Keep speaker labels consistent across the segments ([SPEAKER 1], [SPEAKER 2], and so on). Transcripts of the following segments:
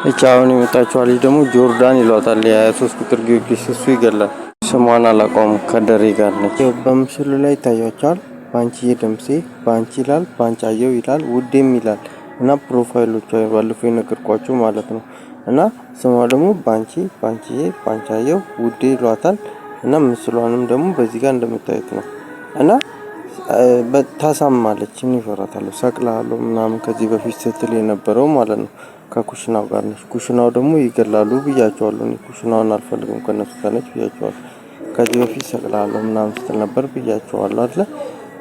[SPEAKER 1] እቻውን የመጣችው ልጅ ደግሞ ጆርዳን ይሏታል። የ23 ቁጥር ጊዮርጊስ እሱ ይገላል። ስሟን አላውቀውም ከደሬ ጋር ነች። በምስሉ ላይ ይታያቸዋል። ባንቺዬ ደምሴ ባንቺ ይላል፣ ባንቻየው ይላል፣ ውዴም ይላል እና ፕሮፋይሎቿ ባለፈው የነገርኳችሁ ማለት ነው። እና ስሟ ደግሞ ባንቺዬ ባንቻየው ውዴ ይሏታል እና ምስሏንም ደግሞ በዚህ ጋር እንደምታዩት ነው። እና ታሳማለች። ምን ይፈራታል? ሰቅላለሁ ምናምን ከዚህ በፊት ስትል የነበረው ማለት ነው። ከኩሽናው ጋር ነች። ኩሽናው ደግሞ ይገላሉ ብያቸዋለሁ። እኔ ኩሽናውን አልፈልግም ከነሱ ጋር ነች ብያቸዋለሁ። ከዚህ በፊት ሰቅላለሁ ምናምን ስትል ነበር ብያቸዋለሁ አይደል?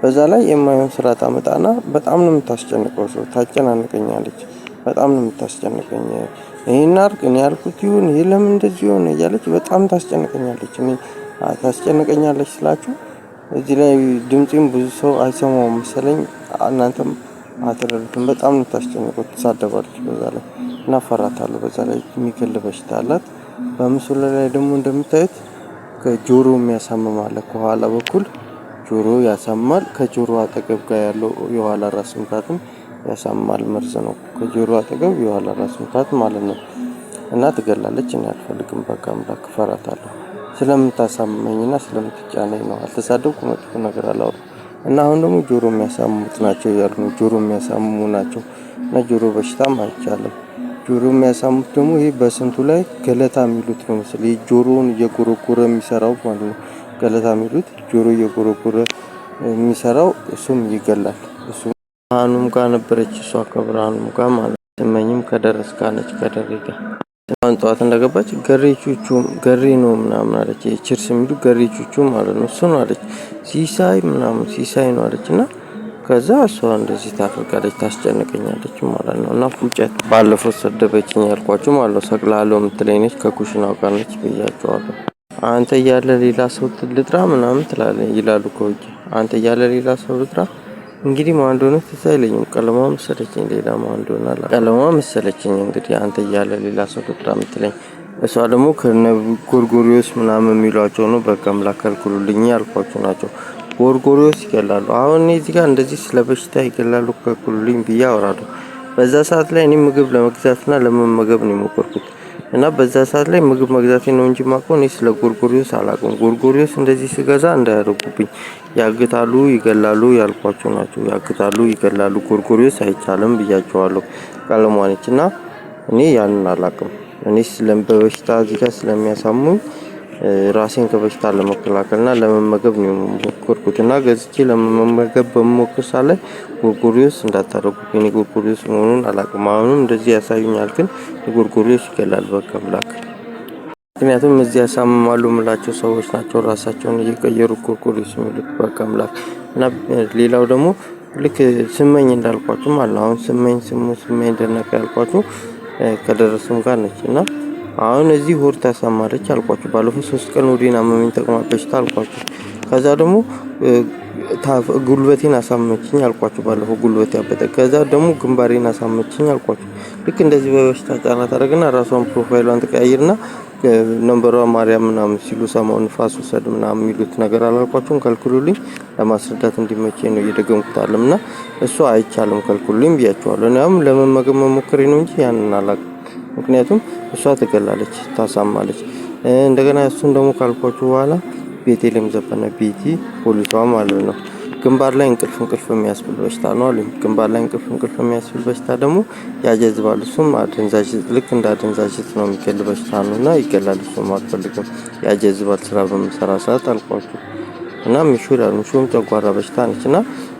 [SPEAKER 1] በዛ ላይ የማይሆን ስራ ታመጣና በጣም ነው የምታስጨንቀው። ሰው ታጨናንቀኛለች። በጣም ነው የምታስጨንቀኝ። ይሄን አርግ እኔ ያልኩት ይሁን ይሄ ለምን እንደዚህ ሆነ እያለች በጣም ታስጨንቀኛለች። እኔ ታስጨንቀኛለች ስላችሁ እዚህ ላይ ድምጽም ብዙ ሰው አይሰማውም መሰለኝ። እናንተም አትረዱትም። በጣም ነው ታስጨንቀው። ትሳደባለች በዛ ላይ እና ፈራታለሁ። በዛ ላይ የሚገል በሽታ አላት። በምስሉ ላይ ደግሞ እንደምታዩት ከጆሮ የሚያሳምም አለ። ከኋላ በኩል ጆሮ ያሳማል። ከጆሮ አጠገብ ጋር ያለው የኋላ ራስ ምታትም ያሳማል። መርዝ ነው። ከጆሮ አጠገብ የኋላ ራስ ምታት ማለት ነው። እና ትገላለች። እኔ አልፈልግም። በቃ አምላክ ፈራታለሁ። ስለምታሳመኝና ስለምትጫነኝ ነው። አልተሳደብኩ፣ መጥፎ ነገር አላወራም። እና አሁን ደግሞ ጆሮ የሚያሳሙት ናቸው ያልኩ ነው። ጆሮ የሚያሳሙ ናቸው እና ጆሮ በሽታም አይቻልም። ጆሮ የሚያሳሙት ደግሞ ይሄ በስንቱ ላይ ገለታ የሚሉት ነው መሰለኝ። ጆሮውን እየጎረጎረ የሚሰራው ማለት ነው። ገለታ የሚሉት ጆሮ እየጎረጎረ የሚሰራው እሱም ይገላል። እሱ ብርሃኑም ጋር ነበረች። እሷ ከብርሃኑም ጋር ማለት ስመኝም ከደረስ ጋር ነች። ከደሬ ጋር ጠዋት እንደገባች ገሬ ነው ምናምን አለች። ችርስ የሚሉ ገሬ ቹቹ ማለት ነው። እሱ ነው አለች። ሲሳይ ምናምን ሲሳይ ነው አለች። እና ከዛ እሷ እንደዚህ ታደርጋለች፣ ታስጨንቀኛለች ማለት ነው። እና ፉጨት ባለፈው ሰደበችኝ ያልኳችሁ ማለት ነው። ሰቅላለሁ የምትለኝ ነች። ከኩሽናው ጋር ነች ብያቸዋለሁ። አንተ እያለ ሌላ ሰው ልጥራ ምናምን ትላለች ይላሉ ከውጭ። አንተ እያለ ሌላ ሰው ልጥራ እንግዲህ ማን እንደሆነ ትዝ አይለኝም። ቀለሟ መሰለችኝ፣ ሌላ ማን እንደሆነ አላ ቀለሟ መሰለችኝ። እንግዲህ አንተ እያለ ሌላ ሰው ልጥራ የምትለኝ እሷ ደግሞ ከነ ጎርጎሪዮስ ምናምን የሚሏቸው ነው። በቃ አምላክ ከልክሉልኝ ያልኳቸው ናቸው። ጎርጎሪዮስ ይገላሉ። አሁን እዚህ ጋር እንደዚህ ስለ በሽታ ይገላሉ ከልክሉልኝ ብዬ አወራለሁ። በዛ ሰዓት ላይ እኔ ምግብ ለመግዛትና ለመመገብ ነው የሞከርኩት። እና በዛ ሰዓት ላይ ምግብ መግዛቴ ነው እንጂ ማቆን ስለ ጎርጎሪዮስ አላውቅም። ጎርጎሪዮስ እንደዚህ ስገዛ እንዳያደርጉብኝ ያግታሉ፣ ይገላሉ ያልኳቸው ናቸው። ያግታሉ፣ ይገላሉ። ጎርጎሪዮስ አይቻልም ብያቸዋለሁ። ቀለሟነች እና እኔ ያንን አላውቅም። እኔ በበሽታ እዚህ ጋር ስለሚያሳሙኝ ራሴን ከበሽታ ለመከላከልና ለመመገብ ነው የሞከርኩት። እና ገዝቼ ለመመገብ በመሞከር ሳለ ጎርጎሪዮስ እንዳታደርጉብኝ። እኔ ጎርጎሪዮስ መሆኑን አላውቅም። አሁንም እንደዚህ ያሳዩኛል፣ ግን ጎርጎሪዮስ ይገላል። በቃ አምላክ። ምክንያቱም እዚህ ያሳምማሉ የምላቸው ሰዎች ናቸው ራሳቸውን እየቀየሩ ጎርጎሪዮስ የሚሉት። በቃ አምላክ። እና ሌላው ደግሞ ልክ ስመኝ እንዳልኳችሁ ማለት ነው። አሁን ስመኝ ደነቀ ያልኳችሁ ከደረሱም ጋር ነች። እና አሁን እዚህ ሆድ ታሳማለች አልኳችሁ። ባለፈው 3 ቀን ወዲና አመመኝ ተቅማጥ በሽታ አልኳችሁ። ከዛ ደግሞ ጉልበቴን አሳመችኝ አልኳችሁ። ባለፈው ጉልበቴ ያበጠ። ከዛ ደግሞ ግንባሬን አሳመችኝ አልኳችሁ። ልክ እንደዚህ በበሽታ ጫና ታደርግና ራሷን ፕሮፋይሏን ተቀያይርና ነምበሯ ማርያም ምናምን ሲሉ ሰማው ንፋስ ወሰድ ምናምን የሚሉት ነገር አላልኳችሁም? ከልክሉልኝ። ለማስረዳት እንዲመቸኝ ነው እየደገምኩት አለምና እሱ አይቻልም ከልክሉልኝ ብያቸዋለሁ። እኔም ለመመገብ መሞከሬ ነው እንጂ ያንን አላውቅም። ምክንያቱም እሷ ትገላለች፣ ታሳማለች። እንደገና እሱን ደግሞ ካልኳችሁ በኋላ ቤቴልም ዘፈነ ቤቲ ፖሊሷ ማለት ነው። ግንባር ላይ እንቅልፍ የሚያስብል በሽታ ነው አሉኝ። ግንባር ላይ እንቅልፍ የሚያስብል በሽታ ደግሞ ያጀዝባል። እሱም አደንዛዥ ልክ እንደ አደንዛዥ ነው የሚገል በሽታ ነውና ይገላል። እሱም አልፈልግም። ያጀዝባል ስራ በምሰራ ሰዓት አልኳችሁ። እና ምሹም ጨጓራ በሽታ ነችና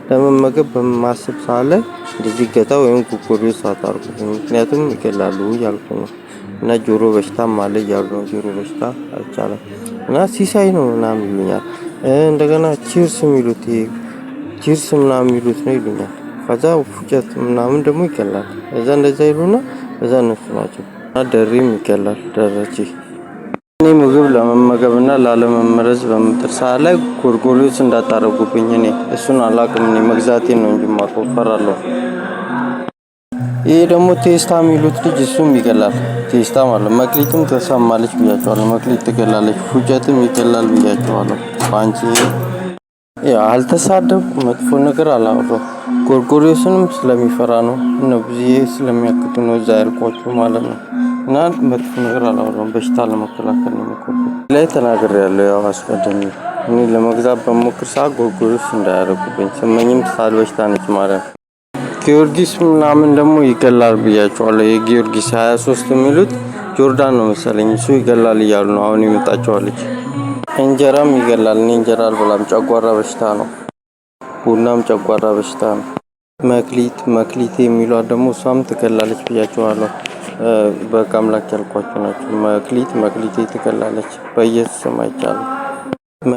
[SPEAKER 1] ለመመገብ በማስብ ሰዓት ላይ እንደዚህ ገታ ወይም ጎርጎሪዮስ አታርጉ፣ ምክንያቱም ይገላሉ ያልኩ ነው። እና ጆሮ በሽታም አለ ያሉ ነው። ጆሮ በሽታ አይቻልም። እና ሲሳይ ነው ምናምን ይሉኛል። እንደገና ቺርስ የሚሉት ቺርስ ምናምን የሚሉት ነው ይሉኛል። ከዛ ፉጨት ምናምን ደግሞ ይገላል። እዛ እንደዛ ይሉና እዛ እነሱ ናቸው። እና ደሬም ይገላል። ደረቺ እኔ ምግብ ለመመገብና ላለመመረዝ በምጥር ሰዓት ላይ ጎርጎሪዮስ እንዳታረጉብኝ። እኔ እሱን አላውቅም። እኔ መግዛቴን ነው እንጂ ማቆም ፈራለሁ። ይሄ ደግሞ ቴስታ የሚሉት ልጅ እሱም ይገላል። ቴስታ ማለት መክሊትም ተሰማለች ብያቸዋለሁ። መክሊት ትገላለች። ፉጨትም ይገላል ብያቸዋለሁ። ባንቺ አልተሳደብኩ፣ መጥፎ ነገር አላወራሁ። ጎርጎሪዮስንም ስለሚፈራ ነው እና ብዙዬ ስለሚያክቱ ነው እዛ ያልኳችሁ ማለት ነው። እና መጥፎ ነገር አላወራም። በሽታ ለመከላከል ነው የሞከርኩት ላይ ተናግሬያለሁ። ያው አስቀድሜ እኔ ለመግዛት በሞክር ሰዓት ጎርጎሮስ እንዳያደርጉብኝ ስመኝም ሳል በሽታ ነች ማለት ነው። ጊዮርጊስ ምናምን ደግሞ ይገላል ብያቸዋለሁ። የጊዮርጊስ 23 የሚሉት ጆርዳን ነው መሰለኝ እሱ ይገላል እያሉ ነው አሁን የመጣችዋለች። እንጀራም ይገላል። እኔ እንጀራ አልበላም፣ ጨጓራ በሽታ ነው። ቡናም ጨጓራ በሽታ ነው። መክሊት የሚሏት ደግሞ እሷም ትገላለች ብያቸዋለሁ። በቃ አምላክ ያልኳቸው ናቸው። መክሊቴ ትገላለች። በኢየሱስ ስም አይቻልም።